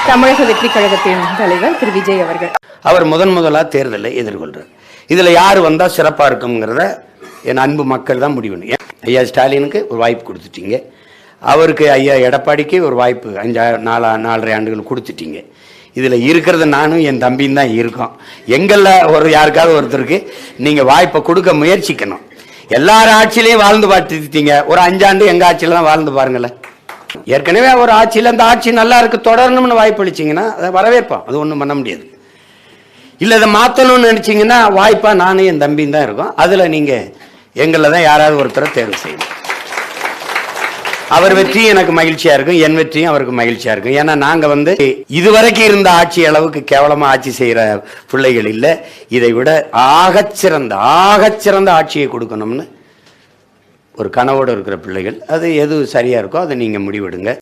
தமிழக வெற்றி கழகத்தின் தலைவர் திரு விஜய் அவர்கள் அவர் முதலாக தேர்தலை எதிர்கொள்றார். இதுல யார் வந்தா சிறப்பா இருக்குங்கிறத என் அன்பு மக்கள் தான் முடிவு. ஐயா ஸ்டாலினுக்கு ஒரு வாய்ப்பு கொடுத்துட்டீங்க, அவருக்கு ஐயா எடப்பாடிக்கு ஒரு வாய்ப்பு 4.5 ஆண்டுகள் கொடுத்துட்டீங்க. இதில் இருக்கிறது நானும் என் தம்பியும் தான் இருக்கோம். எங்களில் யாருக்காவது ஒருத்தருக்கு நீங்கள் வாய்ப்பை கொடுக்க முயற்சிக்கணும். எல்லார் ஆட்சியிலையும் வாழ்ந்து பார்த்துட்டீங்க, ஒரு 5 ஆண்டு எங்கள் ஆட்சியில் தான் வாழ்ந்து பாருங்களேன். ஏற்கனவே ஒரு ஆட்சியில் அந்த ஆட்சி நல்லா இருக்கு தொடரணும்னு வாய்ப்பு அளிச்சிங்கன்னா அதை வரவேற்போம், அது ஒன்றும் பண்ண முடியாது. இல்லை இதை மாற்றணும்னு நினச்சிங்கன்னா வாய்ப்பாக நானும் என் தம்பியும் தான் இருக்கோம். அதில் நீங்கள் எங்களில் தான் யாராவது ஒருத்தரை தேர்வு செய்யணும். அவர் வெற்றியும் எனக்கு மகிழ்ச்சியா இருக்கும், என் வெற்றியும் அவருக்கு மகிழ்ச்சியா இருக்கும். ஏன்னா நாங்க இதுவரைக்கும் இருந்த ஆட்சி அளவுக்கு கேவலமா ஆட்சி செய்யற பிள்ளைகள் இல்லை. இதை விட ஆகச்சிறந்த ஆட்சியை கொடுக்கணும்னு ஒரு கனவோடு இருக்கிற பிள்ளைகள். அது எது சரியா இருக்கோ அதை நீங்க முடிவெடுங்க.